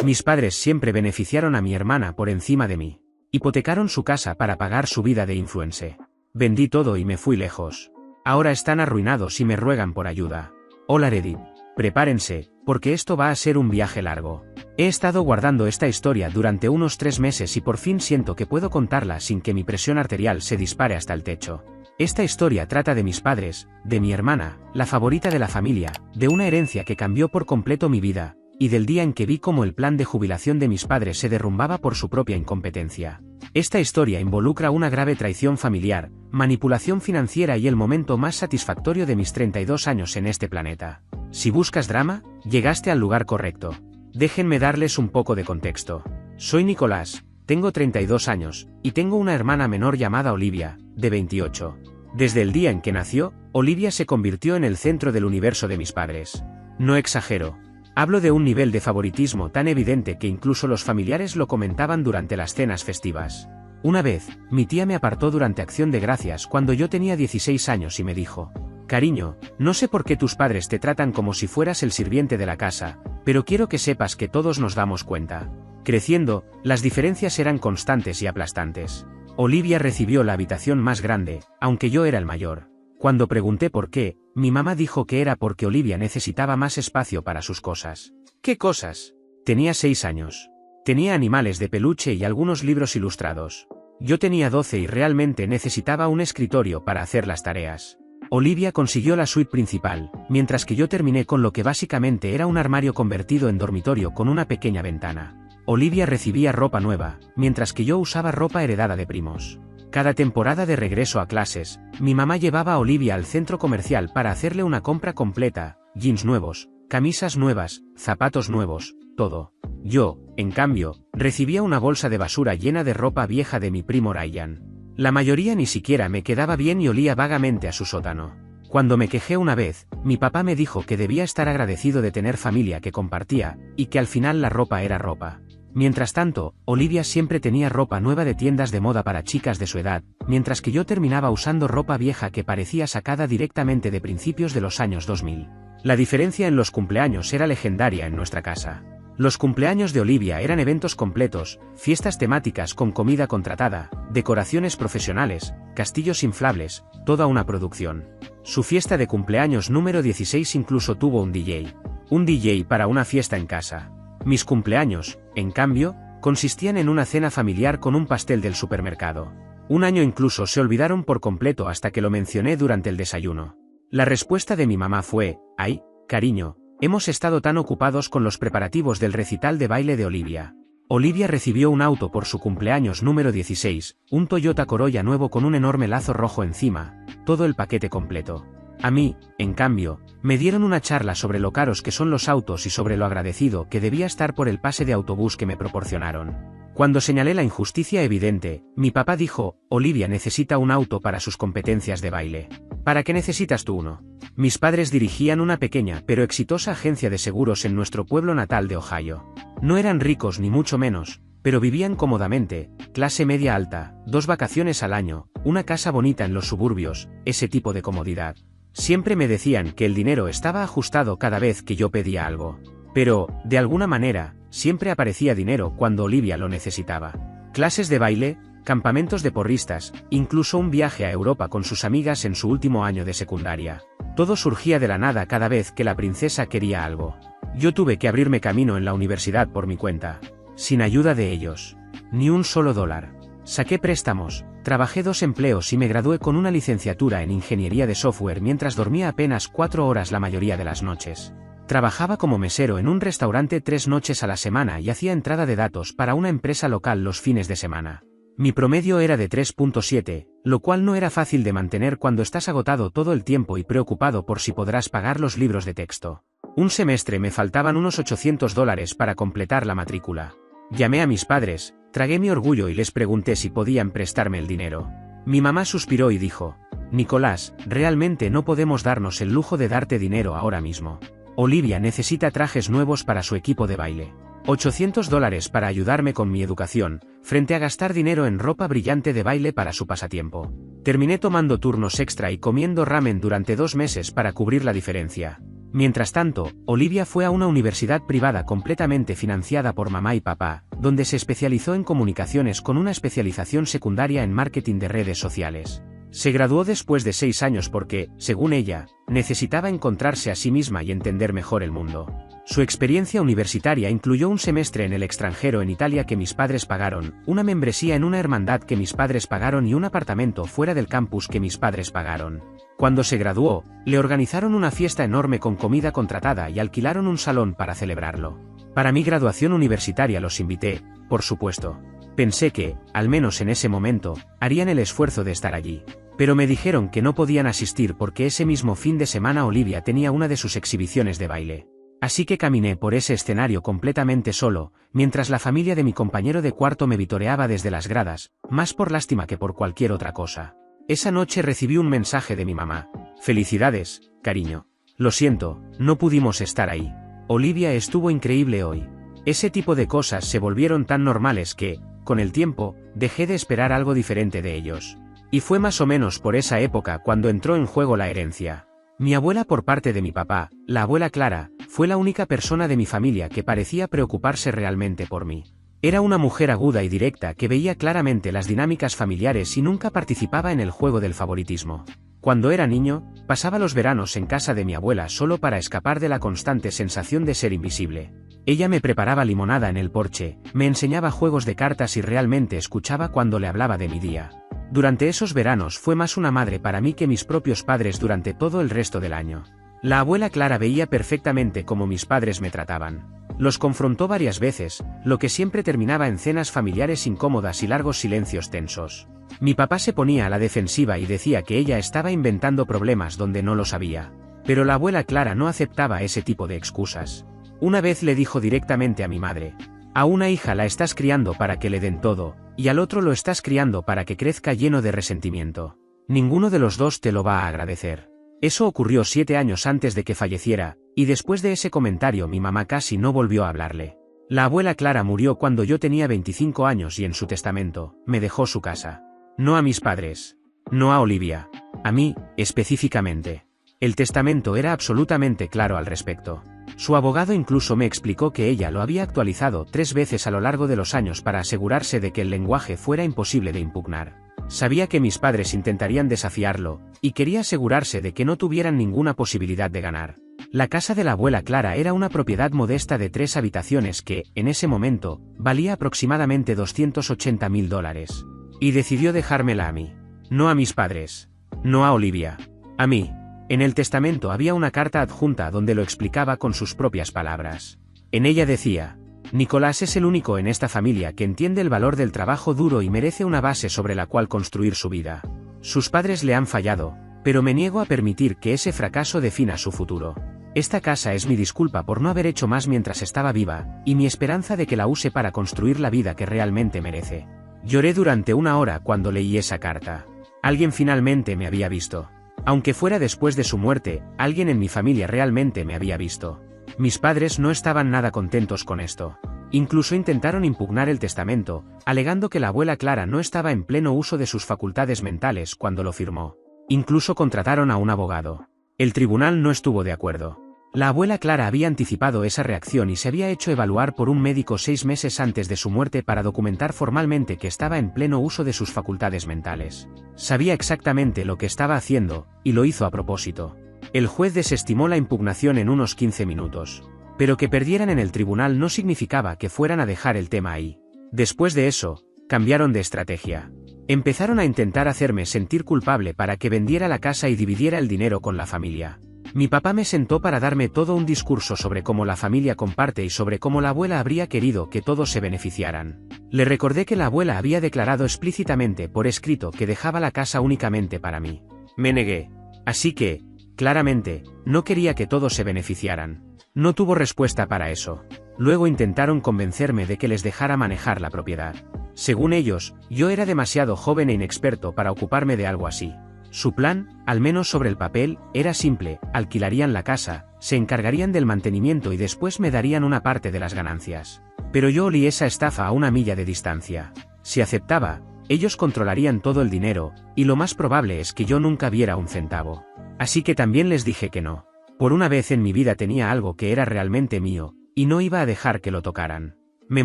Mis padres siempre beneficiaron a mi hermana por encima de mí. Hipotecaron su casa para pagar su vida de influencer. Vendí todo y me fui lejos. Ahora están arruinados y me ruegan por ayuda. Hola Reddit. Prepárense, porque esto va a ser un viaje largo. He estado guardando esta historia durante unos 3 meses y por fin siento que puedo contarla sin que mi presión arterial se dispare hasta el techo. Esta historia trata de mis padres, de mi hermana, la favorita de la familia, de una herencia que cambió por completo mi vida, y del día en que vi cómo el plan de jubilación de mis padres se derrumbaba por su propia incompetencia. Esta historia involucra una grave traición familiar, manipulación financiera y el momento más satisfactorio de mis 32 años en este planeta. Si buscas drama, llegaste al lugar correcto. Déjenme darles un poco de contexto. Soy Nicolás, tengo 32 años, y tengo una hermana menor llamada Olivia, de 28. Desde el día en que nació, Olivia se convirtió en el centro del universo de mis padres. No exagero. Hablo de un nivel de favoritismo tan evidente que incluso los familiares lo comentaban durante las cenas festivas. Una vez, mi tía me apartó durante Acción de Gracias cuando yo tenía 16 años y me dijo: «Cariño, no sé por qué tus padres te tratan como si fueras el sirviente de la casa, pero quiero que sepas que todos nos damos cuenta». Creciendo, las diferencias eran constantes y aplastantes. Olivia recibió la habitación más grande, aunque yo era el mayor. Cuando pregunté por qué, mi mamá dijo que era porque Olivia necesitaba más espacio para sus cosas. ¿Qué cosas? Tenía 6 años. Tenía animales de peluche y algunos libros ilustrados. Yo tenía 12 y realmente necesitaba un escritorio para hacer las tareas. Olivia consiguió la suite principal, mientras que yo terminé con lo que básicamente era un armario convertido en dormitorio con una pequeña ventana. Olivia recibía ropa nueva, mientras que yo usaba ropa heredada de primos. Cada temporada de regreso a clases, mi mamá llevaba a Olivia al centro comercial para hacerle una compra completa: jeans nuevos, camisas nuevas, zapatos nuevos, todo. Yo, en cambio, recibía una bolsa de basura llena de ropa vieja de mi primo Ryan. La mayoría ni siquiera me quedaba bien y olía vagamente a su sótano. Cuando me quejé una vez, mi papá me dijo que debía estar agradecido de tener familia que compartía, y que al final la ropa era ropa. Mientras tanto, Olivia siempre tenía ropa nueva de tiendas de moda para chicas de su edad, mientras que yo terminaba usando ropa vieja que parecía sacada directamente de principios de los años 2000. La diferencia en los cumpleaños era legendaria en nuestra casa. Los cumpleaños de Olivia eran eventos completos, fiestas temáticas con comida contratada, decoraciones profesionales, castillos inflables, toda una producción. Su fiesta de cumpleaños número 16 incluso tuvo un DJ. Un DJ para una fiesta en casa. Mis cumpleaños, en cambio, consistían en una cena familiar con un pastel del supermercado. Un año incluso se olvidaron por completo hasta que lo mencioné durante el desayuno. La respuesta de mi mamá fue: «Ay, cariño, hemos estado tan ocupados con los preparativos del recital de baile de Olivia». Olivia recibió un auto por su cumpleaños número 16, un Toyota Corolla nuevo con un enorme lazo rojo encima, todo el paquete completo. A mí, en cambio, me dieron una charla sobre lo caros que son los autos y sobre lo agradecido que debía estar por el pase de autobús que me proporcionaron. Cuando señalé la injusticia evidente, mi papá dijo: «Olivia necesita un auto para sus competencias de baile». «¿Para qué necesitas tú uno?». Mis padres dirigían una pequeña pero exitosa agencia de seguros en nuestro pueblo natal de Ohio. No eran ricos ni mucho menos, pero vivían cómodamente, clase media alta, 2 vacaciones al año, una casa bonita en los suburbios, ese tipo de comodidad. Siempre me decían que el dinero estaba ajustado cada vez que yo pedía algo. Pero, de alguna manera, siempre aparecía dinero cuando Olivia lo necesitaba. Clases de baile, campamentos de porristas, incluso un viaje a Europa con sus amigas en su último año de secundaria. Todo surgía de la nada cada vez que la princesa quería algo. Yo tuve que abrirme camino en la universidad por mi cuenta. Sin ayuda de ellos. Ni un solo dólar. Saqué préstamos, trabajé 2 empleos y me gradué con una licenciatura en ingeniería de software mientras dormía apenas 4 horas la mayoría de las noches. Trabajaba como mesero en un restaurante 3 noches a la semana y hacía entrada de datos para una empresa local los fines de semana. Mi promedio era de 3.7, lo cual no era fácil de mantener cuando estás agotado todo el tiempo y preocupado por si podrás pagar los libros de texto. Un semestre me faltaban unos $800 para completar la matrícula. Llamé a mis padres, tragué mi orgullo y les pregunté si podían prestarme el dinero. Mi mamá suspiró y dijo: «Nicolás, realmente no podemos darnos el lujo de darte dinero ahora mismo. Olivia necesita trajes nuevos para su equipo de baile. $800 para ayudarme con mi educación, frente a gastar dinero en ropa brillante de baile para su pasatiempo». Terminé tomando turnos extra y comiendo ramen durante 2 meses para cubrir la diferencia. Mientras tanto, Olivia fue a una universidad privada completamente financiada por mamá y papá, donde se especializó en comunicaciones con una especialización secundaria en marketing de redes sociales. Se graduó después de 6 años porque, según ella, necesitaba encontrarse a sí misma y entender mejor el mundo. Su experiencia universitaria incluyó un semestre en el extranjero en Italia que mis padres pagaron, una membresía en una hermandad que mis padres pagaron y un apartamento fuera del campus que mis padres pagaron. Cuando se graduó, le organizaron una fiesta enorme con comida contratada y alquilaron un salón para celebrarlo. Para mi graduación universitaria los invité, por supuesto. Pensé que, al menos en ese momento, harían el esfuerzo de estar allí. Pero me dijeron que no podían asistir porque ese mismo fin de semana Olivia tenía una de sus exhibiciones de baile. Así que caminé por ese escenario completamente solo, mientras la familia de mi compañero de cuarto me vitoreaba desde las gradas, más por lástima que por cualquier otra cosa. Esa noche recibí un mensaje de mi mamá. Felicidades, cariño. Lo siento, no pudimos estar ahí. Olivia estuvo increíble hoy. Ese tipo de cosas se volvieron tan normales que, con el tiempo, dejé de esperar algo diferente de ellos. Y fue más o menos por esa época cuando entró en juego la herencia. Mi abuela por parte de mi papá, la abuela Clara, fue la única persona de mi familia que parecía preocuparse realmente por mí. Era una mujer aguda y directa que veía claramente las dinámicas familiares y nunca participaba en el juego del favoritismo. Cuando era niño, pasaba los veranos en casa de mi abuela solo para escapar de la constante sensación de ser invisible. Ella me preparaba limonada en el porche, me enseñaba juegos de cartas y realmente escuchaba cuando le hablaba de mi día. Durante esos veranos fue más una madre para mí que mis propios padres durante todo el resto del año. La abuela Clara veía perfectamente cómo mis padres me trataban. Los confrontó varias veces, lo que siempre terminaba en cenas familiares incómodas y largos silencios tensos. Mi papá se ponía a la defensiva y decía que ella estaba inventando problemas donde no los había. Pero la abuela Clara no aceptaba ese tipo de excusas. Una vez le dijo directamente a mi madre: a una hija la estás criando para que le den todo, y al otro lo estás criando para que crezca lleno de resentimiento. Ninguno de los dos te lo va a agradecer. Eso ocurrió 7 años antes de que falleciera, y después de ese comentario mi mamá casi no volvió a hablarle. La abuela Clara murió cuando yo tenía 25 años y en su testamento, me dejó su casa. No a mis padres. No a Olivia. A mí, específicamente. El testamento era absolutamente claro al respecto. Su abogado incluso me explicó que ella lo había actualizado 3 veces a lo largo de los años para asegurarse de que el lenguaje fuera imposible de impugnar. Sabía que mis padres intentarían desafiarlo, y quería asegurarse de que no tuvieran ninguna posibilidad de ganar. La casa de la abuela Clara era una propiedad modesta de 3 habitaciones que, en ese momento, valía aproximadamente $280.000. Y decidió dejármela a mí. No a mis padres. No a Olivia. A mí. En el testamento había una carta adjunta donde lo explicaba con sus propias palabras. En ella decía: Nicolás es el único en esta familia que entiende el valor del trabajo duro y merece una base sobre la cual construir su vida. Sus padres le han fallado, pero me niego a permitir que ese fracaso defina su futuro. Esta casa es mi disculpa por no haber hecho más mientras estaba viva, y mi esperanza de que la use para construir la vida que realmente merece. Lloré durante 1 hora cuando leí esa carta. Alguien finalmente me había visto. Aunque fuera después de su muerte, alguien en mi familia realmente me había visto. Mis padres no estaban nada contentos con esto. Incluso intentaron impugnar el testamento, alegando que la abuela Clara no estaba en pleno uso de sus facultades mentales cuando lo firmó. Incluso contrataron a un abogado. El tribunal no estuvo de acuerdo. La abuela Clara había anticipado esa reacción y se había hecho evaluar por un médico 6 meses antes de su muerte para documentar formalmente que estaba en pleno uso de sus facultades mentales. Sabía exactamente lo que estaba haciendo, y lo hizo a propósito. El juez desestimó la impugnación en unos 15 minutos. Pero que perdieran en el tribunal no significaba que fueran a dejar el tema ahí. Después de eso, cambiaron de estrategia. Empezaron a intentar hacerme sentir culpable para que vendiera la casa y dividiera el dinero con la familia. Mi papá me sentó para darme todo un discurso sobre cómo la familia comparte y sobre cómo la abuela habría querido que todos se beneficiaran. Le recordé que la abuela había declarado explícitamente por escrito que dejaba la casa únicamente para mí. Me negué. Así que, claramente, no quería que todos se beneficiaran. No tuvo respuesta para eso. Luego intentaron convencerme de que les dejara manejar la propiedad. Según ellos, yo era demasiado joven e inexperto para ocuparme de algo así. Su plan, al menos sobre el papel, era simple: alquilarían la casa, se encargarían del mantenimiento y después me darían una parte de las ganancias. Pero yo olí esa estafa a 1 milla de distancia. Si aceptaba, ellos controlarían todo el dinero, y lo más probable es que yo nunca viera un centavo. Así que también les dije que no. Por una vez en mi vida tenía algo que era realmente mío, y no iba a dejar que lo tocaran. Me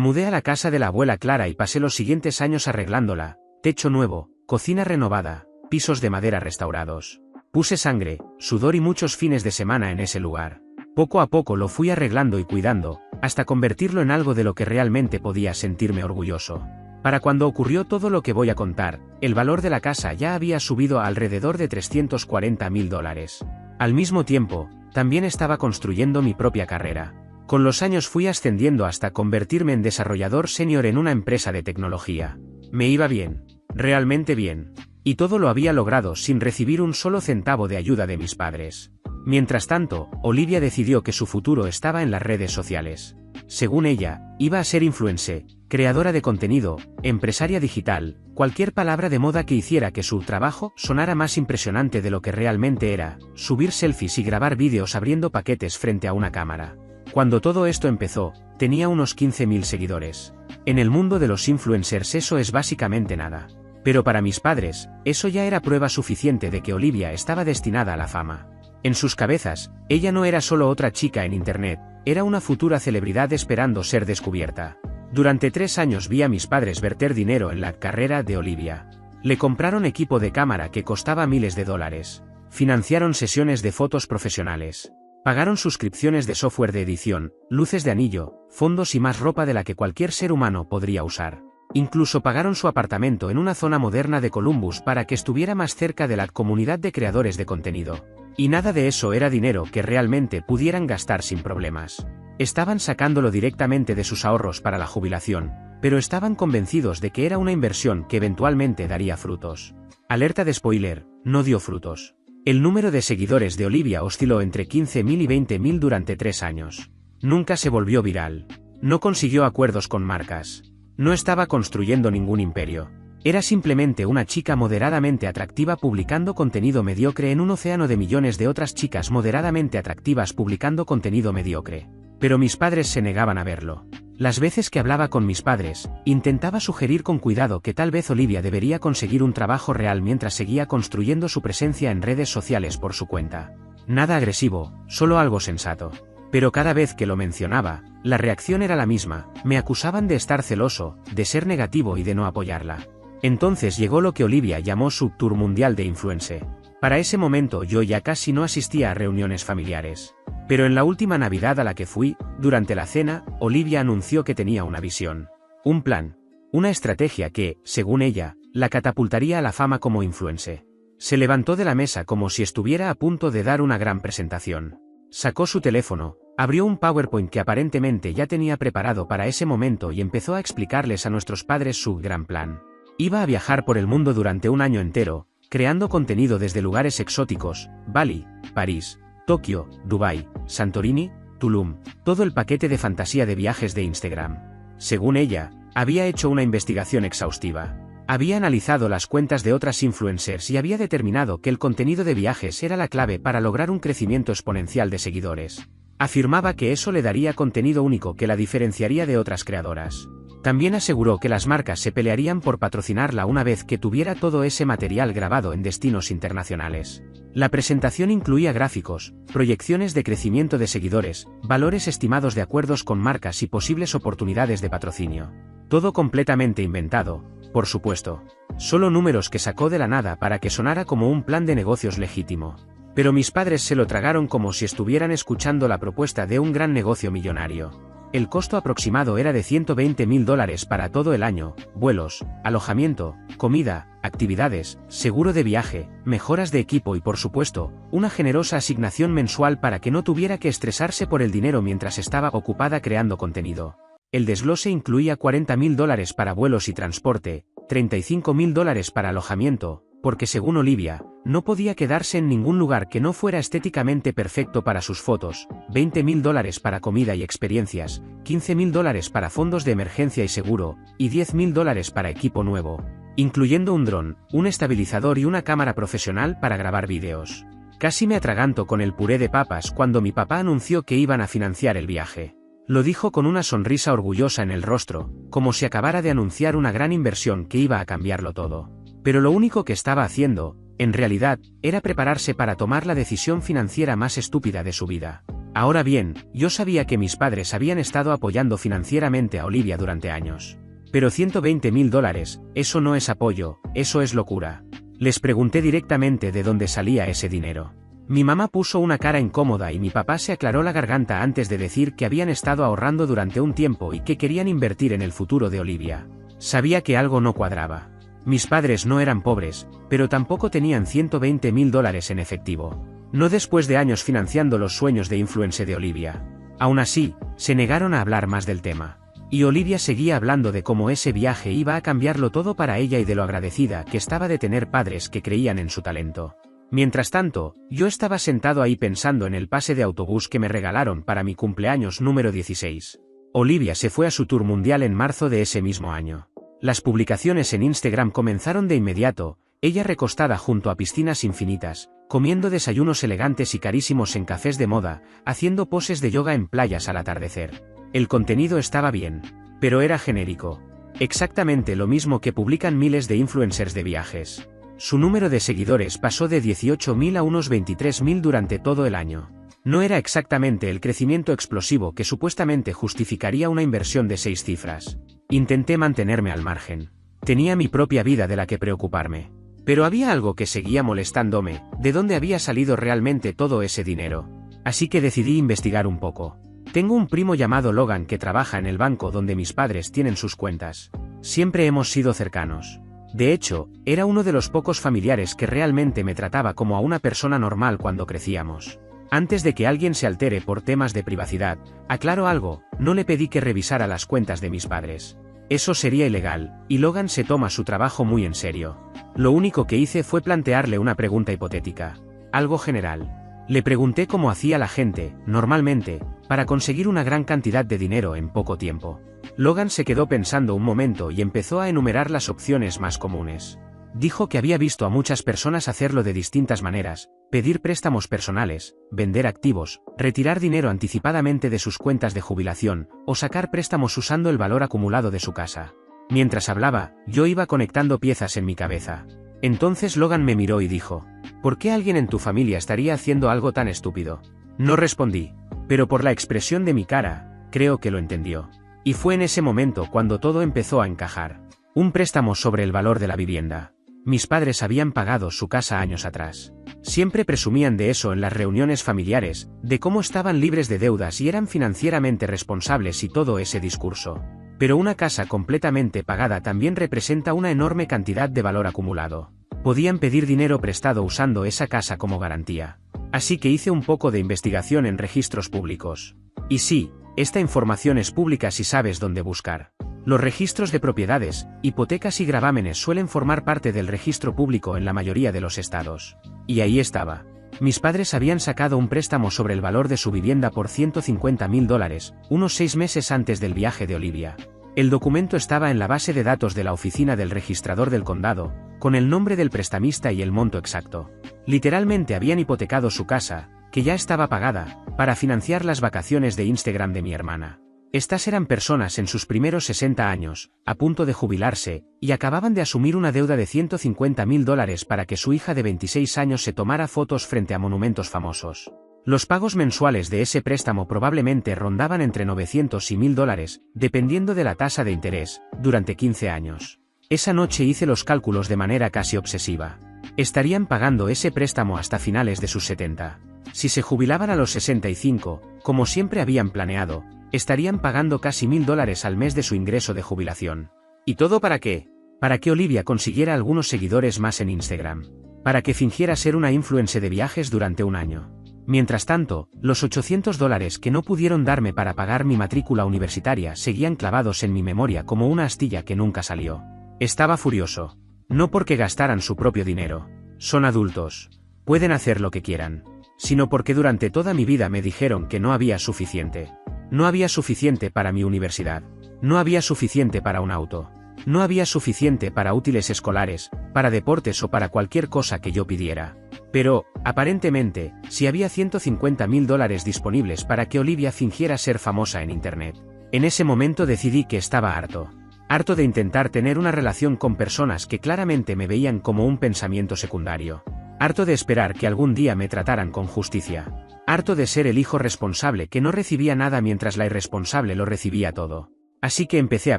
mudé a la casa de la abuela Clara y pasé los siguientes años arreglándola: techo nuevo, cocina renovada, pisos de madera restaurados. Puse sangre, sudor y muchos fines de semana en ese lugar. Poco a poco lo fui arreglando y cuidando, hasta convertirlo en algo de lo que realmente podía sentirme orgulloso. Para cuando ocurrió todo lo que voy a contar, el valor de la casa ya había subido a alrededor de $340.000. Al mismo tiempo, también estaba construyendo mi propia carrera. Con los años fui ascendiendo hasta convertirme en desarrollador senior en una empresa de tecnología. Me iba bien, realmente bien. Y todo lo había logrado sin recibir un solo centavo de ayuda de mis padres. Mientras tanto, Olivia decidió que su futuro estaba en las redes sociales. Según ella, iba a ser influencer, creadora de contenido, empresaria digital, cualquier palabra de moda que hiciera que su trabajo sonara más impresionante de lo que realmente era: subir selfies y grabar vídeos abriendo paquetes frente a una cámara. Cuando todo esto empezó, tenía unos 15.000 seguidores. En el mundo de los influencers eso es básicamente nada. Pero para mis padres, eso ya era prueba suficiente de que Olivia estaba destinada a la fama. En sus cabezas, ella no era solo otra chica en internet, era una futura celebridad esperando ser descubierta. Durante 3 años vi a mis padres verter dinero en la carrera de Olivia. Le compraron equipo de cámara que costaba miles de dólares. Financiaron sesiones de fotos profesionales. Pagaron suscripciones de software de edición, luces de anillo, fondos y más ropa de la que cualquier ser humano podría usar. Incluso pagaron su apartamento en una zona moderna de Columbus para que estuviera más cerca de la comunidad de creadores de contenido. Y nada de eso era dinero que realmente pudieran gastar sin problemas. Estaban sacándolo directamente de sus ahorros para la jubilación, pero estaban convencidos de que era una inversión que eventualmente daría frutos. Alerta de spoiler: no dio frutos. El número de seguidores de Olivia osciló entre 15.000 y 20.000 durante 3 años. Nunca se volvió viral. No consiguió acuerdos con marcas. No estaba construyendo ningún imperio. Era simplemente una chica moderadamente atractiva publicando contenido mediocre en un océano de millones de otras chicas moderadamente atractivas publicando contenido mediocre. Pero mis padres se negaban a verlo. Las veces que hablaba con mis padres, intentaba sugerir con cuidado que tal vez Olivia debería conseguir un trabajo real mientras seguía construyendo su presencia en redes sociales por su cuenta. Nada agresivo, solo algo sensato. Pero cada vez que lo mencionaba, la reacción era la misma: me acusaban de estar celoso, de ser negativo y de no apoyarla. Entonces llegó lo que Olivia llamó su tour mundial de influencer. Para ese momento yo ya casi no asistía a reuniones familiares. Pero en la última Navidad a la que fui, durante la cena, Olivia anunció que tenía una visión. Un plan. Una estrategia que, según ella, la catapultaría a la fama como influencer. Se levantó de la mesa como si estuviera a punto de dar una gran presentación. Sacó su teléfono, abrió un PowerPoint que aparentemente ya tenía preparado para ese momento y empezó a explicarles a nuestros padres su gran plan. Iba a viajar por el mundo durante un año entero, creando contenido desde lugares exóticos: Bali, París, Tokio, Dubái, Santorini, Tulum, todo el paquete de fantasía de viajes de Instagram. Según ella, había hecho una investigación exhaustiva. Había analizado las cuentas de otras influencers y había determinado que el contenido de viajes era la clave para lograr un crecimiento exponencial de seguidores. Afirmaba que eso le daría contenido único que la diferenciaría de otras creadoras. También aseguró que las marcas se pelearían por patrocinarla una vez que tuviera todo ese material grabado en destinos internacionales. La presentación incluía gráficos, proyecciones de crecimiento de seguidores, valores estimados de acuerdos con marcas y posibles oportunidades de patrocinio. Todo completamente inventado, por supuesto. Solo números que sacó de la nada para que sonara como un plan de negocios legítimo. Pero mis padres se lo tragaron como si estuvieran escuchando la propuesta de un gran negocio millonario. El costo aproximado era de $120.000 para todo el año: vuelos, alojamiento, comida, actividades, seguro de viaje, mejoras de equipo y por supuesto, una generosa asignación mensual para que no tuviera que estresarse por el dinero mientras estaba ocupada creando contenido. El desglose incluía $40.000 para vuelos y transporte, $35.000 para alojamiento, porque según Olivia, no podía quedarse en ningún lugar que no fuera estéticamente perfecto para sus fotos, $20.000 para comida y experiencias, $15.000 para fondos de emergencia y seguro, y $10.000 para equipo nuevo, incluyendo un dron, un estabilizador y una cámara profesional para grabar vídeos. Casi me atraganto con el puré de papas cuando mi papá anunció que iban a financiar el viaje. Lo dijo con una sonrisa orgullosa en el rostro, como si acabara de anunciar una gran inversión que iba a cambiarlo todo. Pero lo único que estaba haciendo En realidad, era prepararse para tomar la decisión financiera más estúpida de su vida. Ahora bien, yo sabía que mis padres habían estado apoyando financieramente a Olivia durante años. Pero $120.000, eso no es apoyo, eso es locura. Les pregunté directamente de dónde salía ese dinero. Mi mamá puso una cara incómoda y mi papá se aclaró la garganta antes de decir que habían estado ahorrando durante un tiempo y que querían invertir en el futuro de Olivia. Sabía que algo no cuadraba. Mis padres no eran pobres, pero tampoco tenían $120.000 en efectivo. No después de años financiando los sueños de influencer de Olivia. Aún así, se negaron a hablar más del tema. Y Olivia seguía hablando de cómo ese viaje iba a cambiarlo todo para ella y de lo agradecida que estaba de tener padres que creían en su talento. Mientras tanto, yo estaba sentado ahí pensando en el pase de autobús que me regalaron para mi cumpleaños número 16. Olivia se fue a su tour mundial en marzo de ese mismo año. Las publicaciones en Instagram comenzaron de inmediato, ella recostada junto a piscinas infinitas, comiendo desayunos elegantes y carísimos en cafés de moda, haciendo poses de yoga en playas al atardecer. El contenido estaba bien, pero era genérico. Exactamente lo mismo que publican miles de influencers de viajes. Su número de seguidores pasó de 18.000 a unos 23.000 durante todo el año. No era exactamente el crecimiento explosivo que supuestamente justificaría una inversión de 6 cifras. Intenté mantenerme al margen. Tenía mi propia vida de la que preocuparme. Pero había algo que seguía molestándome, de dónde había salido realmente todo ese dinero. Así que decidí investigar un poco. Tengo un primo llamado Logan que trabaja en el banco donde mis padres tienen sus cuentas. Siempre hemos sido cercanos. De hecho, era uno de los pocos familiares que realmente me trataba como a una persona normal cuando crecíamos. Antes de que alguien se altere por temas de privacidad, aclaro algo, no le pedí que revisara las cuentas de mis padres. Eso sería ilegal, y Logan se toma su trabajo muy en serio. Lo único que hice fue plantearle una pregunta hipotética. Algo general. Le pregunté cómo hacía la gente, normalmente, para conseguir una gran cantidad de dinero en poco tiempo. Logan se quedó pensando un momento y empezó a enumerar las opciones más comunes. Dijo que había visto a muchas personas hacerlo de distintas maneras: pedir préstamos personales, vender activos, retirar dinero anticipadamente de sus cuentas de jubilación, o sacar préstamos usando el valor acumulado de su casa. Mientras hablaba, yo iba conectando piezas en mi cabeza. Entonces Logan me miró y dijo: ¿por qué alguien en tu familia estaría haciendo algo tan estúpido? No respondí, pero por la expresión de mi cara, creo que lo entendió. Y fue en ese momento cuando todo empezó a encajar. Un préstamo sobre el valor de la vivienda. Mis padres habían pagado su casa años atrás. Siempre presumían de eso en las reuniones familiares, de cómo estaban libres de deudas y eran financieramente responsables y todo ese discurso. Pero una casa completamente pagada también representa una enorme cantidad de valor acumulado. Podían pedir dinero prestado usando esa casa como garantía. Así que hice un poco de investigación en registros públicos. Y sí, esta información es pública si sabes dónde buscar. Los registros de propiedades, hipotecas y gravámenes suelen formar parte del registro público en la mayoría de los estados. Y ahí estaba. Mis padres habían sacado un préstamo sobre el valor de su vivienda por $150.000, unos 6 meses antes del viaje de Olivia. El documento estaba en la base de datos de la oficina del registrador del condado, con el nombre del prestamista y el monto exacto. Literalmente habían hipotecado su casa, que ya estaba pagada, para financiar las vacaciones de Instagram de mi hermana. Estas eran personas en sus primeros 60 años, a punto de jubilarse, y acababan de asumir una deuda de $150.000 para que su hija de 26 años se tomara fotos frente a monumentos famosos. Los pagos mensuales de ese préstamo probablemente rondaban entre $900 y $1.000, dependiendo de la tasa de interés, durante 15 años. Esa noche hice los cálculos de manera casi obsesiva. Estarían pagando ese préstamo hasta finales de sus 70. Si se jubilaban a los 65, como siempre habían planeado, estarían pagando casi $1.000 al mes de su ingreso de jubilación. ¿Y todo para qué? Para que Olivia consiguiera algunos seguidores más en Instagram. Para que fingiera ser una influencer de viajes durante un año. Mientras tanto, los $800 que no pudieron darme para pagar mi matrícula universitaria seguían clavados en mi memoria como una astilla que nunca salió. Estaba furioso. No porque gastaran su propio dinero. Son adultos. Pueden hacer lo que quieran. Sino porque durante toda mi vida me dijeron que no había suficiente. No había suficiente para mi universidad. No había suficiente para un auto. No había suficiente para útiles escolares, para deportes o para cualquier cosa que yo pidiera. Pero, aparentemente, sí había $150.000 disponibles para que Olivia fingiera ser famosa en Internet. En ese momento decidí que estaba harto. Harto de intentar tener una relación con personas que claramente me veían como un pensamiento secundario. Harto de esperar que algún día me trataran con justicia. Harto de ser el hijo responsable que no recibía nada mientras la irresponsable lo recibía todo. Así que empecé a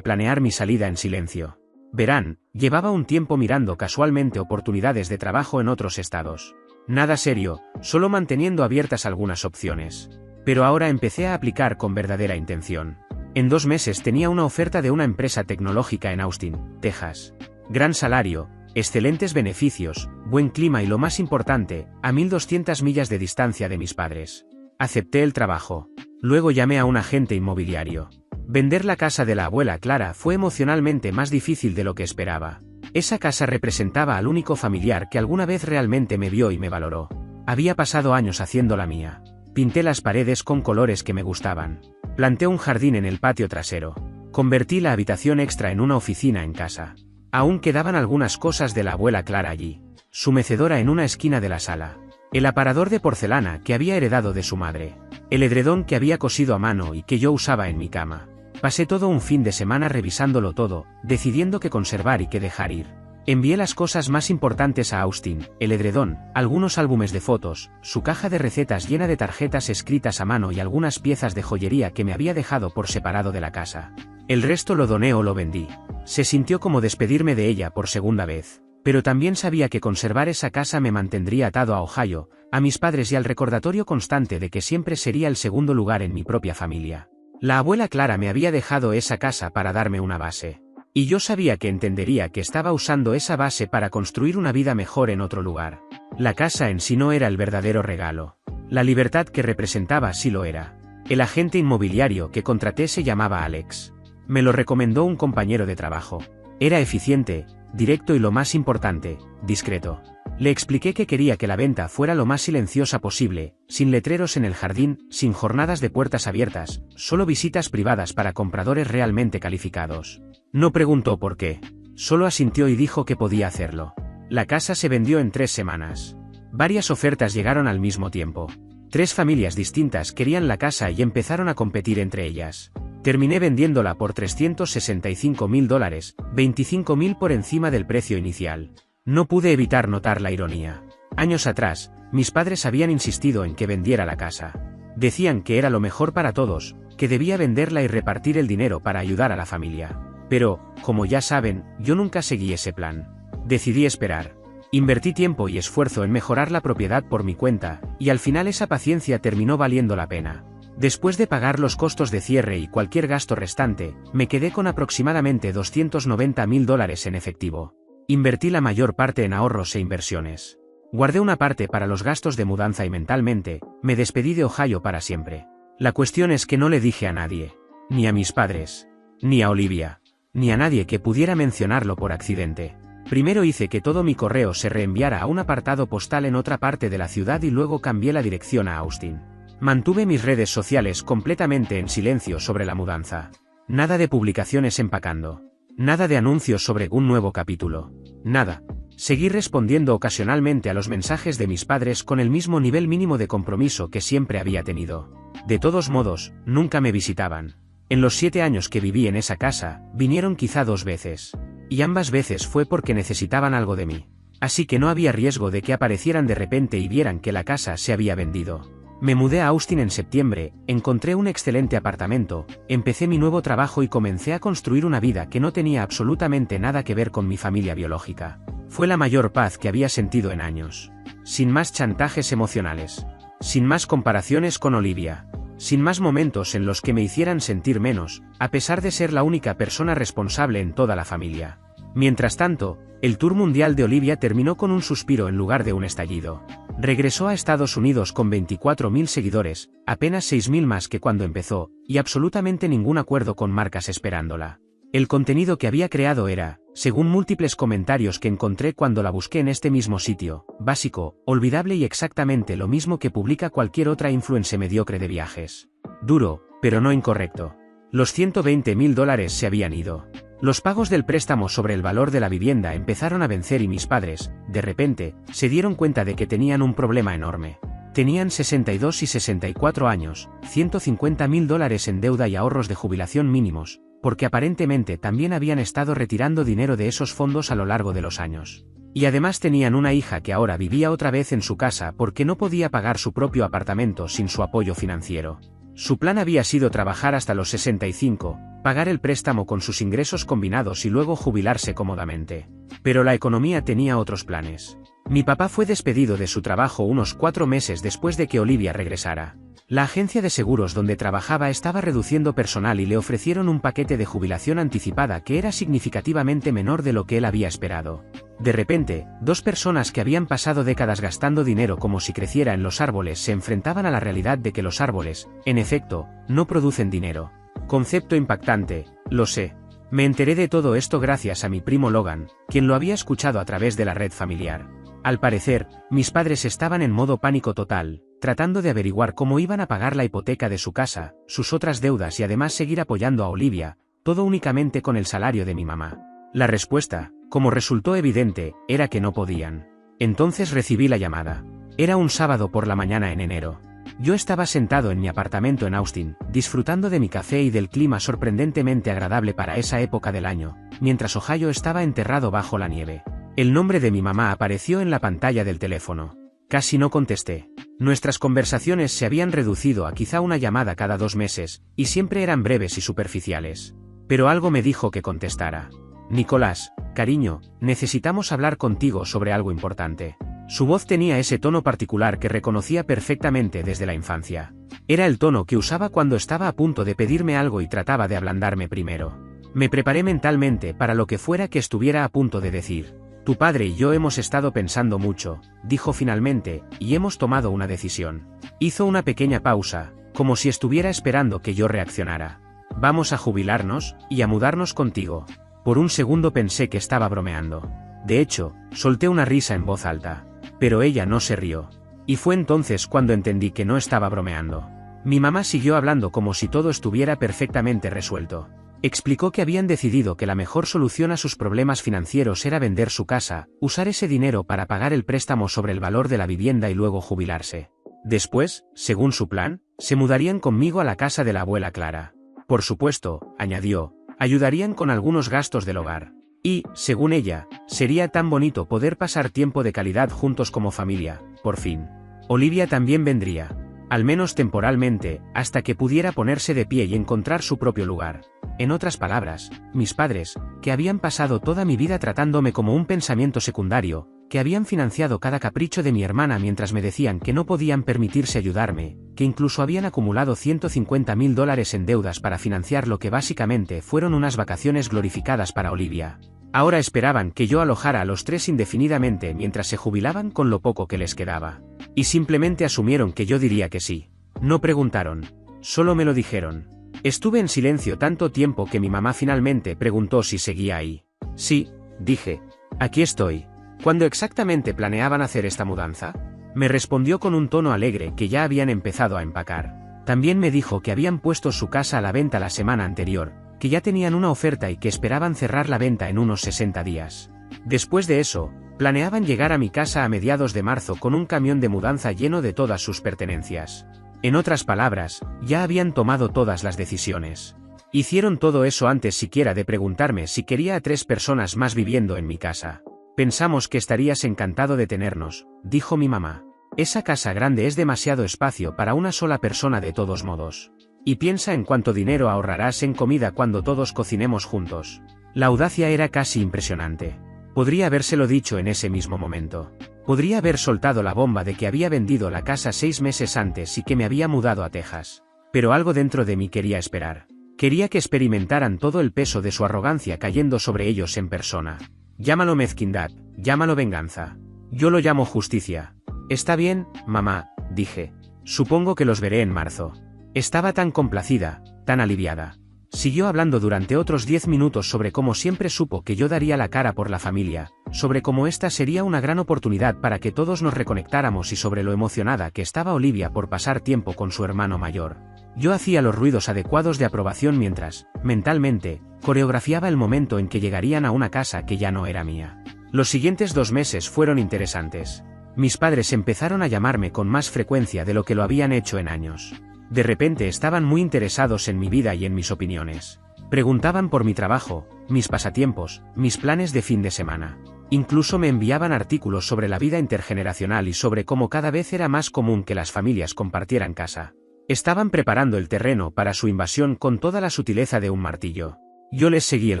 planear mi salida en silencio. Verán, llevaba un tiempo mirando casualmente oportunidades de trabajo en otros estados. Nada serio, solo manteniendo abiertas algunas opciones. Pero ahora empecé a aplicar con verdadera intención. En 2 meses tenía una oferta de una empresa tecnológica en Austin, Texas. Gran salario, excelentes beneficios, buen clima y lo más importante, a 1200 millas de distancia de mis padres. Acepté el trabajo. Luego llamé a un agente inmobiliario. Vender la casa de la abuela Clara fue emocionalmente más difícil de lo que esperaba. Esa casa representaba al único familiar que alguna vez realmente me vio y me valoró. Había pasado años haciendo la mía. Pinté las paredes con colores que me gustaban. Planté un jardín en el patio trasero. Convertí la habitación extra en una oficina en casa. Aún quedaban algunas cosas de la abuela Clara allí. Su mecedora en una esquina de la sala. El aparador de porcelana que había heredado de su madre. El edredón que había cosido a mano y que yo usaba en mi cama. Pasé todo un fin de semana revisándolo todo, decidiendo qué conservar y qué dejar ir. Envié las cosas más importantes a Austin, el edredón, algunos álbumes de fotos, su caja de recetas llena de tarjetas escritas a mano y algunas piezas de joyería que me había dejado por separado de la casa. El resto lo doné o lo vendí. Se sintió como despedirme de ella por segunda vez. Pero también sabía que conservar esa casa me mantendría atado a Ohio, a mis padres y al recordatorio constante de que siempre sería el segundo lugar en mi propia familia. La abuela Clara me había dejado esa casa para darme una base. Y yo sabía que entendería que estaba usando esa base para construir una vida mejor en otro lugar. La casa en sí no era el verdadero regalo. La libertad que representaba sí lo era. El agente inmobiliario que contraté se llamaba Alex. Me lo recomendó un compañero de trabajo. Era eficiente, directo y lo más importante, discreto. Le expliqué que quería que la venta fuera lo más silenciosa posible, sin letreros en el jardín, sin jornadas de puertas abiertas, solo visitas privadas para compradores realmente calificados. No preguntó por qué. Solo asintió y dijo que podía hacerlo. La casa se vendió en 3 semanas. Varias ofertas llegaron al mismo tiempo. 3 familias distintas querían la casa y empezaron a competir entre ellas. Terminé vendiéndola por $365,000, $25,000 por encima del precio inicial. No pude evitar notar la ironía. Años atrás, mis padres habían insistido en que vendiera la casa. Decían que era lo mejor para todos, que debía venderla y repartir el dinero para ayudar a la familia. Pero, como ya saben, yo nunca seguí ese plan. Decidí esperar. Invertí tiempo y esfuerzo en mejorar la propiedad por mi cuenta, y al final esa paciencia terminó valiendo la pena. Después de pagar los costos de cierre y cualquier gasto restante, me quedé con aproximadamente $290,000 en efectivo. Invertí la mayor parte en ahorros e inversiones. Guardé una parte para los gastos de mudanza y mentalmente, me despedí de Ohio para siempre. La cuestión es que no le dije a nadie. Ni a mis padres. Ni a Olivia. Ni a nadie que pudiera mencionarlo por accidente. Primero hice que todo mi correo se reenviara a un apartado postal en otra parte de la ciudad y luego cambié la dirección a Austin. Mantuve mis redes sociales completamente en silencio sobre la mudanza. Nada de publicaciones empacando. Nada de anuncios sobre un nuevo capítulo. Nada. Seguí respondiendo ocasionalmente a los mensajes de mis padres con el mismo nivel mínimo de compromiso que siempre había tenido. De todos modos, nunca me visitaban. En los 7 años que viví en esa casa, vinieron quizá 2 veces. Y ambas veces fue porque necesitaban algo de mí. Así que no había riesgo de que aparecieran de repente y vieran que la casa se había vendido. Me mudé a Austin en septiembre, encontré un excelente apartamento, empecé mi nuevo trabajo y comencé a construir una vida que no tenía absolutamente nada que ver con mi familia biológica. Fue la mayor paz que había sentido en años. Sin más chantajes emocionales. Sin más comparaciones con Olivia. Sin más momentos en los que me hicieran sentir menos, a pesar de ser la única persona responsable en toda la familia. Mientras tanto, el tour mundial de Olivia terminó con un suspiro en lugar de un estallido. Regresó a Estados Unidos con 24,000 seguidores, apenas 6,000 más que cuando empezó, y absolutamente ningún acuerdo con marcas esperándola. El contenido que había creado era, según múltiples comentarios que encontré cuando la busqué en este mismo sitio, básico, olvidable y exactamente lo mismo que publica cualquier otra influencer mediocre de viajes. Duro, pero no incorrecto. Los $120,000 se habían ido. Los pagos del préstamo sobre el valor de la vivienda empezaron a vencer y mis padres, de repente, se dieron cuenta de que tenían un problema enorme. Tenían 62 y 64 años, $150,000 en deuda y ahorros de jubilación mínimos, porque aparentemente también habían estado retirando dinero de esos fondos a lo largo de los años. Y además tenían una hija que ahora vivía otra vez en su casa porque no podía pagar su propio apartamento sin su apoyo financiero. Su plan había sido trabajar hasta los 65, pagar el préstamo con sus ingresos combinados y luego jubilarse cómodamente. Pero la economía tenía otros planes. Mi papá fue despedido de su trabajo unos 4 meses después de que Olivia regresara. La agencia de seguros donde trabajaba estaba reduciendo personal y le ofrecieron un paquete de jubilación anticipada que era significativamente menor de lo que él había esperado. De repente, 2 personas que habían pasado décadas gastando dinero como si creciera en los árboles se enfrentaban a la realidad de que los árboles, en efecto, no producen dinero. Concepto impactante, lo sé. Me enteré de todo esto gracias a mi primo Logan, quien lo había escuchado a través de la red familiar. Al parecer, mis padres estaban en modo pánico total, tratando de averiguar cómo iban a pagar la hipoteca de su casa, sus otras deudas y además seguir apoyando a Olivia, todo únicamente con el salario de mi mamá. La respuesta, como resultó evidente, era que no podían. Entonces recibí la llamada. Era un sábado por la mañana en enero. Yo estaba sentado en mi apartamento en Austin, disfrutando de mi café y del clima sorprendentemente agradable para esa época del año, mientras Ohio estaba enterrado bajo la nieve. El nombre de mi mamá apareció en la pantalla del teléfono. Casi no contesté. Nuestras conversaciones se habían reducido a quizá una llamada cada 2 meses, y siempre eran breves y superficiales. Pero algo me dijo que contestara. Nicolás, cariño, necesitamos hablar contigo sobre algo importante. Su voz tenía ese tono particular que reconocía perfectamente desde la infancia. Era el tono que usaba cuando estaba a punto de pedirme algo y trataba de ablandarme primero. Me preparé mentalmente para lo que fuera que estuviera a punto de decir. Tu padre y yo hemos estado pensando mucho, dijo finalmente, y hemos tomado una decisión. Hizo una pequeña pausa, como si estuviera esperando que yo reaccionara. Vamos a jubilarnos, y a mudarnos contigo. Por un segundo pensé que estaba bromeando. De hecho, solté una risa en voz alta. Pero ella no se rió. Y fue entonces cuando entendí que no estaba bromeando. Mi mamá siguió hablando como si todo estuviera perfectamente resuelto. Explicó que habían decidido que la mejor solución a sus problemas financieros era vender su casa, usar ese dinero para pagar el préstamo sobre el valor de la vivienda y luego jubilarse. Después, según su plan, se mudarían conmigo a la casa de la abuela Clara. Por supuesto, añadió, ayudarían con algunos gastos del hogar. Y, según ella, sería tan bonito poder pasar tiempo de calidad juntos como familia, por fin. Olivia también vendría. Al menos temporalmente, hasta que pudiera ponerse de pie y encontrar su propio lugar. En otras palabras, mis padres, que habían pasado toda mi vida tratándome como un pensamiento secundario, que habían financiado cada capricho de mi hermana mientras me decían que no podían permitirse ayudarme, que incluso habían acumulado $150.000 en deudas para financiar lo que básicamente fueron unas vacaciones glorificadas para Olivia. Ahora esperaban que yo alojara a los 3 indefinidamente mientras se jubilaban con lo poco que les quedaba. Y simplemente asumieron que yo diría que sí. No preguntaron. Solo me lo dijeron. Estuve en silencio tanto tiempo que mi mamá finalmente preguntó si seguía ahí. Sí, dije. Aquí estoy. ¿Cuándo exactamente planeaban hacer esta mudanza? Me respondió con un tono alegre que ya habían empezado a empacar. También me dijo que habían puesto su casa a la venta la semana anterior, que ya tenían una oferta y que esperaban cerrar la venta en unos 60 días. Después de eso, planeaban llegar a mi casa a mediados de marzo con un camión de mudanza lleno de todas sus pertenencias. En otras palabras, ya habían tomado todas las decisiones. Hicieron todo eso antes siquiera de preguntarme si quería a 3 personas más viviendo en mi casa. Pensamos que estarías encantado de tenernos, dijo mi mamá. Esa casa grande es demasiado espacio para una sola persona de todos modos. Y piensa en cuánto dinero ahorrarás en comida cuando todos cocinemos juntos. La audacia era casi impresionante. Podría habérselo dicho en ese mismo momento. Podría haber soltado la bomba de que había vendido la casa 6 meses antes y que me había mudado a Texas. Pero algo dentro de mí quería esperar. Quería que experimentaran todo el peso de su arrogancia cayendo sobre ellos en persona. Llámalo mezquindad, llámalo venganza. Yo lo llamo justicia. Está bien, mamá, dije. Supongo que los veré en marzo. Estaba tan complacida, tan aliviada. Siguió hablando durante otros 10 minutos sobre cómo siempre supo que yo daría la cara por la familia, sobre cómo esta sería una gran oportunidad para que todos nos reconectáramos y sobre lo emocionada que estaba Olivia por pasar tiempo con su hermano mayor. Yo hacía los ruidos adecuados de aprobación mientras, mentalmente, coreografiaba el momento en que llegarían a una casa que ya no era mía. Los siguientes 2 meses fueron interesantes. Mis padres empezaron a llamarme con más frecuencia de lo que lo habían hecho en años. De repente estaban muy interesados en mi vida y en mis opiniones. Preguntaban por mi trabajo, mis pasatiempos, mis planes de fin de semana. Incluso me enviaban artículos sobre la vida intergeneracional y sobre cómo cada vez era más común que las familias compartieran casa. Estaban preparando el terreno para su invasión con toda la sutileza de un martillo. Yo les seguí el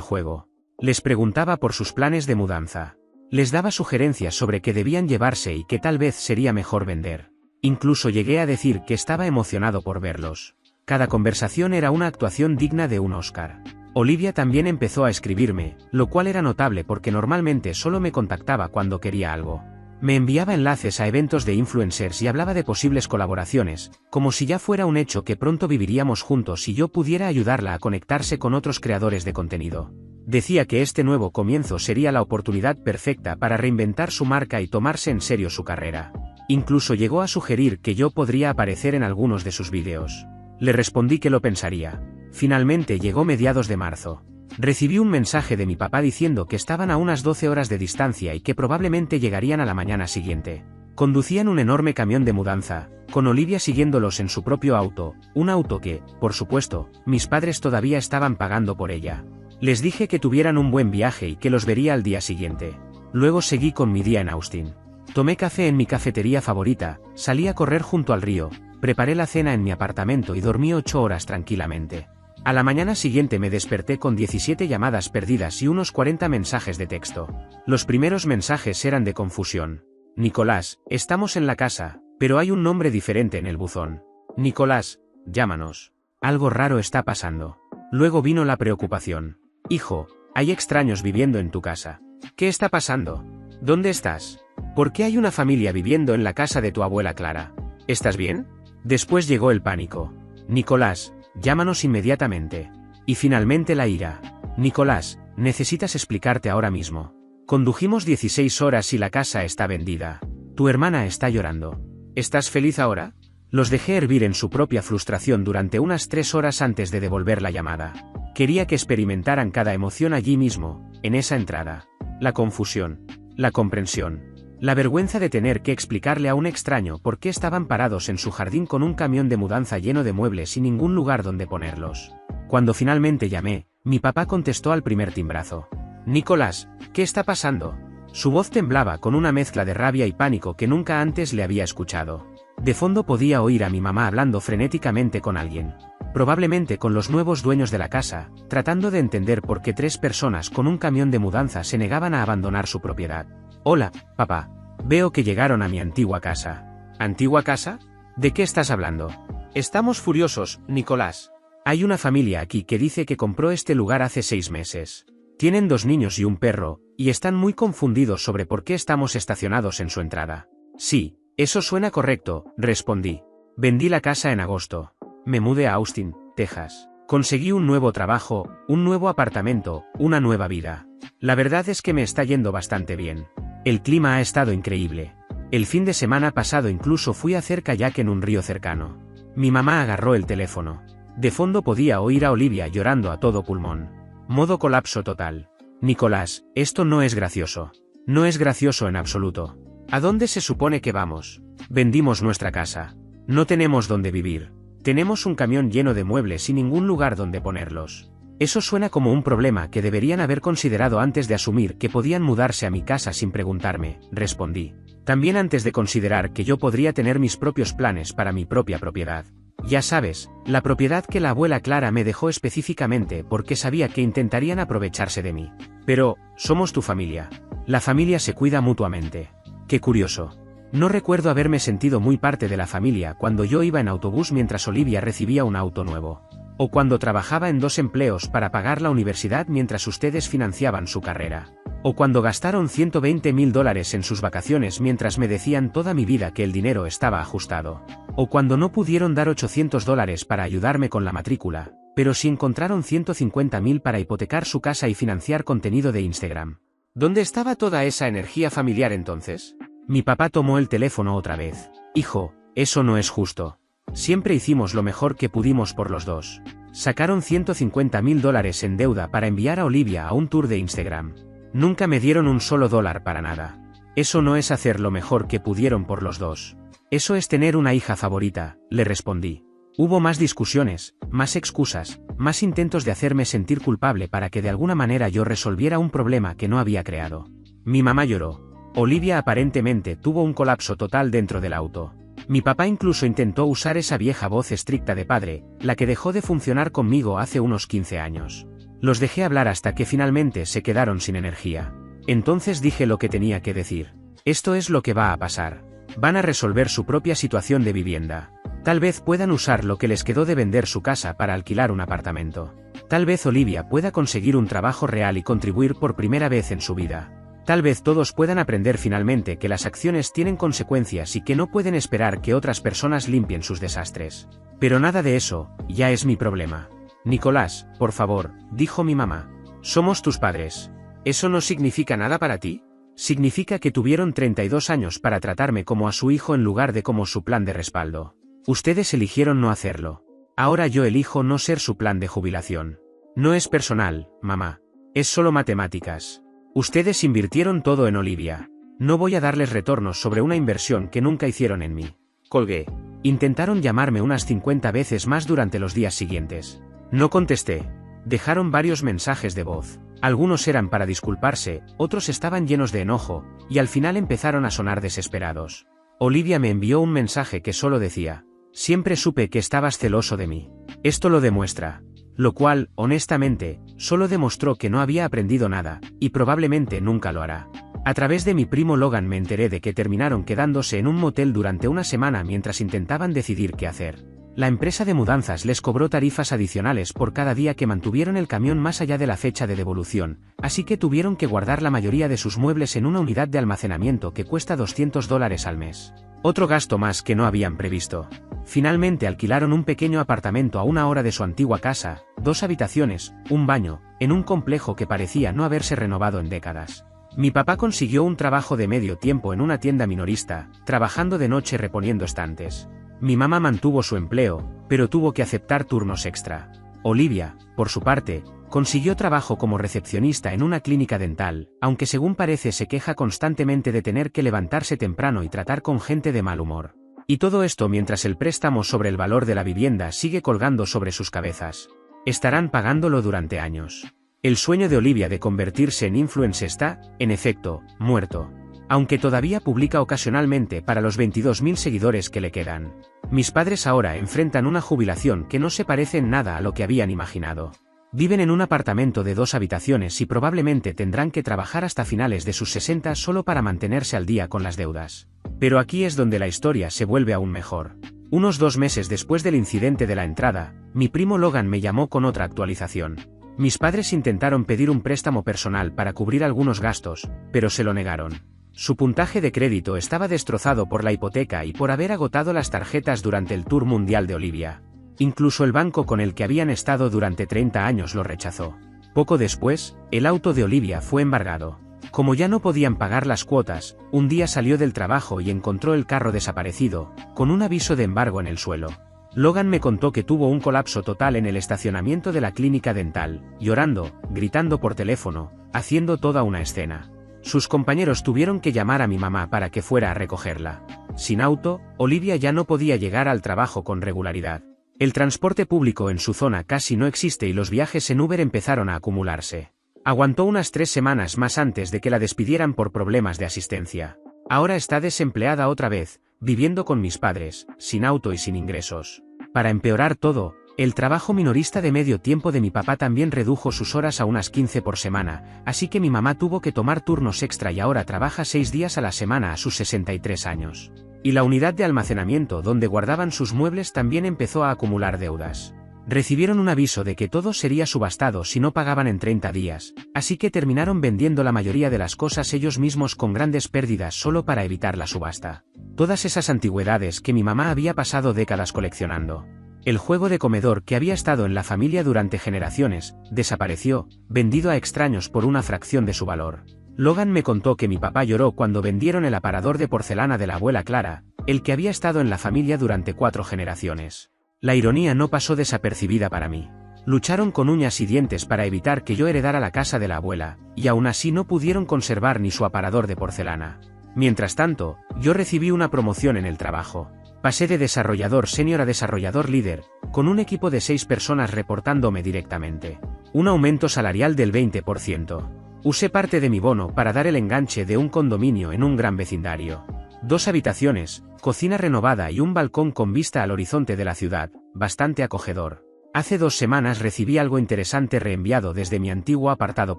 juego. Les preguntaba por sus planes de mudanza. Les daba sugerencias sobre qué debían llevarse y que tal vez sería mejor vender. Incluso llegué a decir que estaba emocionado por verlos. Cada conversación era una actuación digna de un Oscar. Olivia también empezó a escribirme, lo cual era notable porque normalmente solo me contactaba cuando quería algo. Me enviaba enlaces a eventos de influencers y hablaba de posibles colaboraciones, como si ya fuera un hecho que pronto viviríamos juntos y yo pudiera ayudarla a conectarse con otros creadores de contenido. Decía que este nuevo comienzo sería la oportunidad perfecta para reinventar su marca y tomarse en serio su carrera. Incluso llegó a sugerir que yo podría aparecer en algunos de sus vídeos. Le respondí que lo pensaría. Finalmente llegó mediados de marzo. Recibí un mensaje de mi papá diciendo que estaban a unas 12 horas de distancia y que probablemente llegarían a la mañana siguiente. Conducían un enorme camión de mudanza, con Olivia siguiéndolos en su propio auto, un auto que, por supuesto, mis padres todavía estaban pagando por ella. Les dije que tuvieran un buen viaje y que los vería al día siguiente. Luego seguí con mi día en Austin. Tomé café en mi cafetería favorita, salí a correr junto al río, preparé la cena en mi apartamento y dormí 8 horas tranquilamente. A la mañana siguiente me desperté con 17 llamadas perdidas y unos 40 mensajes de texto. Los primeros mensajes eran de confusión. Nicolás, estamos en la casa, pero hay un nombre diferente en el buzón. Nicolás, llámanos. Algo raro está pasando. Luego vino la preocupación. Hijo, hay extraños viviendo en tu casa. ¿Qué está pasando? ¿Dónde estás? ¿Por qué hay una familia viviendo en la casa de tu abuela Clara? ¿Estás bien? Después llegó el pánico. Nicolás, llámanos inmediatamente. Y finalmente la ira. Nicolás, necesitas explicarte ahora mismo. Condujimos 16 horas y la casa está vendida. Tu hermana está llorando. ¿Estás feliz ahora? Los dejé hervir en su propia frustración durante unas 3 horas antes de devolver la llamada. Quería que experimentaran cada emoción allí mismo, en esa entrada. La confusión. La comprensión. La vergüenza de tener que explicarle a un extraño por qué estaban parados en su jardín con un camión de mudanza lleno de muebles y ningún lugar donde ponerlos. Cuando finalmente llamé, mi papá contestó al primer timbrazo. Nicolás, ¿qué está pasando? Su voz temblaba con una mezcla de rabia y pánico que nunca antes le había escuchado. De fondo podía oír a mi mamá hablando frenéticamente con alguien. Probablemente con los nuevos dueños de la casa, tratando de entender por qué 3 personas con un camión de mudanza se negaban a abandonar su propiedad. Hola, papá. Veo que llegaron a mi antigua casa. ¿Antigua casa? ¿De qué estás hablando? Estamos furiosos, Nicolás. Hay una familia aquí que dice que compró este lugar hace 6 meses. Tienen 2 niños y un perro, y están muy confundidos sobre por qué estamos estacionados en su entrada. Sí, eso suena correcto, respondí. Vendí la casa en agosto. Me mudé a Austin, Texas. Conseguí un nuevo trabajo, un nuevo apartamento, una nueva vida. La verdad es que me está yendo bastante bien. El clima ha estado increíble. El fin de semana pasado incluso fui a hacer kayak en un río cercano. Mi mamá agarró el teléfono. De fondo podía oír a Olivia llorando a todo pulmón. Modo colapso total. Nicolás, esto no es gracioso. No es gracioso en absoluto. ¿A dónde se supone que vamos? Vendimos nuestra casa. No tenemos dónde vivir. Tenemos un camión lleno de muebles y ningún lugar donde ponerlos. Eso suena como un problema que deberían haber considerado antes de asumir que podían mudarse a mi casa sin preguntarme, respondí. También antes de considerar que yo podría tener mis propios planes para mi propia propiedad. Ya sabes, la propiedad que la abuela Clara me dejó específicamente porque sabía que intentarían aprovecharse de mí. Pero, somos tu familia. La familia se cuida mutuamente. Qué curioso. No recuerdo haberme sentido muy parte de la familia cuando yo iba en autobús mientras Olivia recibía un auto nuevo. O cuando trabajaba en 2 empleos para pagar la universidad mientras ustedes financiaban su carrera. O cuando gastaron $120,000 en sus vacaciones mientras me decían toda mi vida que el dinero estaba ajustado. O cuando no pudieron dar $800 para ayudarme con la matrícula, pero sí encontraron $150,000 para hipotecar su casa y financiar contenido de Instagram. ¿Dónde estaba toda esa energía familiar entonces? Mi papá tomó el teléfono otra vez. Hijo, eso no es justo. Siempre hicimos lo mejor que pudimos por los dos. Sacaron $150,000 en deuda para enviar a Olivia a un tour de Instagram. Nunca me dieron un solo dólar para nada. Eso no es hacer lo mejor que pudieron por los dos. Eso es tener una hija favorita, le respondí. Hubo más discusiones, más excusas, más intentos de hacerme sentir culpable para que de alguna manera yo resolviera un problema que no había creado. Mi mamá lloró. Olivia aparentemente tuvo un colapso total dentro del auto. Mi papá incluso intentó usar esa vieja voz estricta de padre, la que dejó de funcionar conmigo hace unos 15 años. Los dejé hablar hasta que finalmente se quedaron sin energía. Entonces dije lo que tenía que decir. Esto es lo que va a pasar. Van a resolver su propia situación de vivienda. Tal vez puedan usar lo que les quedó de vender su casa para alquilar un apartamento. Tal vez Olivia pueda conseguir un trabajo real y contribuir por primera vez en su vida. Tal vez todos puedan aprender finalmente que las acciones tienen consecuencias y que no pueden esperar que otras personas limpien sus desastres. Pero nada de eso, ya es mi problema. Nicolás, por favor, dijo mi mamá. Somos tus padres. ¿Eso no significa nada para ti? Significa que tuvieron 32 años para tratarme como a su hijo en lugar de como su plan de respaldo. Ustedes eligieron no hacerlo. Ahora yo elijo no ser su plan de jubilación. No es personal, mamá. Es solo matemáticas. Ustedes invirtieron todo en Olivia. No voy a darles retornos sobre una inversión que nunca hicieron en mí. Colgué. Intentaron llamarme unas 50 veces más durante los días siguientes. No contesté. Dejaron varios mensajes de voz. Algunos eran para disculparse, otros estaban llenos de enojo, y al final empezaron a sonar desesperados. Olivia me envió un mensaje que solo decía: siempre supe que estabas celoso de mí. Esto lo demuestra. Lo cual, honestamente, solo demostró que no había aprendido nada, y probablemente nunca lo hará. A través de mi primo Logan me enteré de que terminaron quedándose en un motel durante una semana mientras intentaban decidir qué hacer. La empresa de mudanzas les cobró tarifas adicionales por cada día que mantuvieron el camión más allá de la fecha de devolución, así que tuvieron que guardar la mayoría de sus muebles en una unidad de almacenamiento que cuesta $200 al mes. Otro gasto más que no habían previsto. Finalmente alquilaron un pequeño apartamento a una hora de su antigua casa, 2 habitaciones, un baño, en un complejo que parecía no haberse renovado en décadas. Mi papá consiguió un trabajo de medio tiempo en una tienda minorista, trabajando de noche reponiendo estantes. Mi mamá mantuvo su empleo, pero tuvo que aceptar turnos extra. Olivia, por su parte, consiguió trabajo como recepcionista en una clínica dental, aunque según parece se queja constantemente de tener que levantarse temprano y tratar con gente de mal humor. Y todo esto mientras el préstamo sobre el valor de la vivienda sigue colgando sobre sus cabezas. Estarán pagándolo durante años. El sueño de Olivia de convertirse en influencer está, en efecto, muerto. Aunque todavía publica ocasionalmente para los 22.000 seguidores que le quedan. Mis padres ahora enfrentan una jubilación que no se parece en nada a lo que habían imaginado. Viven en un apartamento de 2 habitaciones y probablemente tendrán que trabajar hasta finales de sus 60 solo para mantenerse al día con las deudas. Pero aquí es donde la historia se vuelve aún mejor. Unos 2 meses después del incidente de la entrada, mi primo Logan me llamó con otra actualización. Mis padres intentaron pedir un préstamo personal para cubrir algunos gastos, pero se lo negaron. Su puntaje de crédito estaba destrozado por la hipoteca y por haber agotado las tarjetas durante el Tour Mundial de Olivia. Incluso el banco con el que habían estado durante 30 años lo rechazó. Poco después, el auto de Olivia fue embargado. Como ya no podían pagar las cuotas, un día salió del trabajo y encontró el carro desaparecido, con un aviso de embargo en el suelo. Logan me contó que tuvo un colapso total en el estacionamiento de la clínica dental, llorando, gritando por teléfono, haciendo toda una escena. Sus compañeros tuvieron que llamar a mi mamá para que fuera a recogerla. Sin auto, Olivia ya no podía llegar al trabajo con regularidad. El transporte público en su zona casi no existe y los viajes en Uber empezaron a acumularse. Aguantó unas 3 semanas más antes de que la despidieran por problemas de asistencia. Ahora está desempleada otra vez, viviendo con mis padres, sin auto y sin ingresos. Para empeorar todo, el trabajo minorista de medio tiempo de mi papá también redujo sus horas a unas 15 por semana, así que mi mamá tuvo que tomar turnos extra y ahora trabaja 6 días a la semana a sus 63 años. Y la unidad de almacenamiento donde guardaban sus muebles también empezó a acumular deudas. Recibieron un aviso de que todo sería subastado si no pagaban en 30 días, así que terminaron vendiendo la mayoría de las cosas ellos mismos con grandes pérdidas solo para evitar la subasta. Todas esas antigüedades que mi mamá había pasado décadas coleccionando. El juego de comedor que había estado en la familia durante generaciones, desapareció, vendido a extraños por una fracción de su valor. Logan me contó que mi papá lloró cuando vendieron el aparador de porcelana de la abuela Clara, el que había estado en la familia durante 4 generaciones. La ironía no pasó desapercibida para mí. Lucharon con uñas y dientes para evitar que yo heredara la casa de la abuela, y aún así no pudieron conservar ni su aparador de porcelana. Mientras tanto, yo recibí una promoción en el trabajo. Pasé de desarrollador senior a desarrollador líder, con un equipo de 6 personas reportándome directamente. Un aumento salarial del 20%. Usé parte de mi bono para dar el enganche de un condominio en un gran vecindario. 2 habitaciones, cocina renovada y un balcón con vista al horizonte de la ciudad, bastante acogedor. Hace 2 semanas recibí algo interesante reenviado desde mi antiguo apartado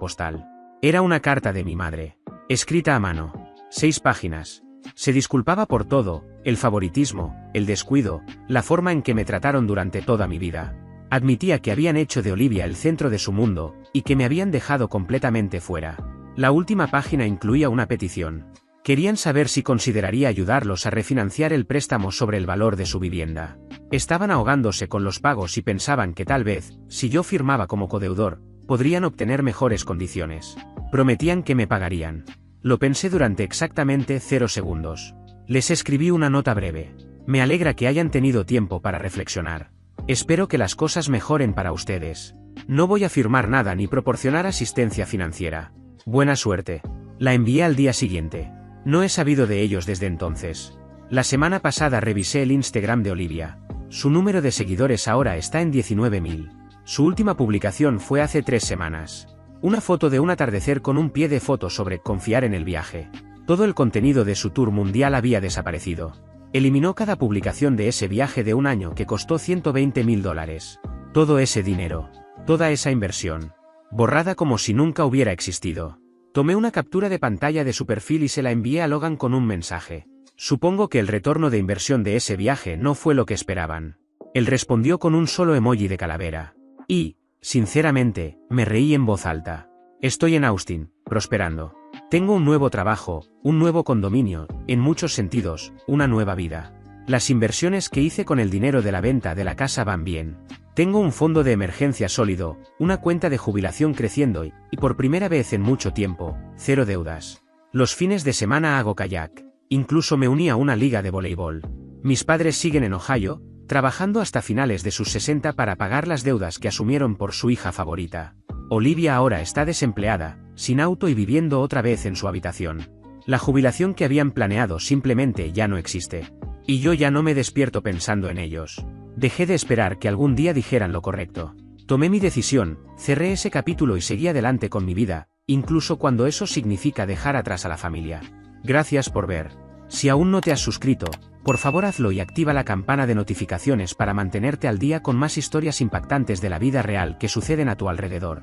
postal. Era una carta de mi madre, escrita a mano. 6 páginas. Se disculpaba por todo, el favoritismo, el descuido, la forma en que me trataron durante toda mi vida. Admitía que habían hecho de Olivia el centro de su mundo, y que me habían dejado completamente fuera. La última página incluía una petición. Querían saber si consideraría ayudarlos a refinanciar el préstamo sobre el valor de su vivienda. Estaban ahogándose con los pagos y pensaban que tal vez, si yo firmaba como codeudor, podrían obtener mejores condiciones. Prometían que me pagarían. Lo pensé durante exactamente 0 segundos. Les escribí una nota breve. Me alegra que hayan tenido tiempo para reflexionar. Espero que las cosas mejoren para ustedes. No voy a firmar nada ni proporcionar asistencia financiera. Buena suerte. La envié al día siguiente. No he sabido de ellos desde entonces. La semana pasada revisé el Instagram de Olivia. Su número de seguidores ahora está en 19.000. Su última publicación fue hace 3 semanas. Una foto de un atardecer con un pie de foto sobre confiar en el viaje. Todo el contenido de su tour mundial había desaparecido. Eliminó cada publicación de ese viaje de un año que costó $120.000. Todo ese dinero. Toda esa inversión. Borrada como si nunca hubiera existido. Tomé una captura de pantalla de su perfil y se la envié a Logan con un mensaje. Supongo que el retorno de inversión de ese viaje no fue lo que esperaban. Él respondió con un solo emoji de calavera. Y, sinceramente, me reí en voz alta. Estoy en Austin, prosperando. Tengo un nuevo trabajo, un nuevo condominio, en muchos sentidos, una nueva vida. Las inversiones que hice con el dinero de la venta de la casa van bien. Tengo un fondo de emergencia sólido, una cuenta de jubilación creciendo y, por primera vez en mucho tiempo, 0 deudas. Los fines de semana hago kayak. Incluso me uní a una liga de voleibol. Mis padres siguen en Ohio, trabajando hasta finales de sus 60 para pagar las deudas que asumieron por su hija favorita. Olivia ahora está desempleada, sin auto y viviendo otra vez en su habitación. La jubilación que habían planeado simplemente ya no existe. Y yo ya no me despierto pensando en ellos. Dejé de esperar que algún día dijeran lo correcto. Tomé mi decisión, cerré ese capítulo y seguí adelante con mi vida, incluso cuando eso significa dejar atrás a la familia. Gracias por ver. Si aún no te has suscrito, por favor hazlo y activa la campana de notificaciones para mantenerte al día con más historias impactantes de la vida real que suceden a tu alrededor.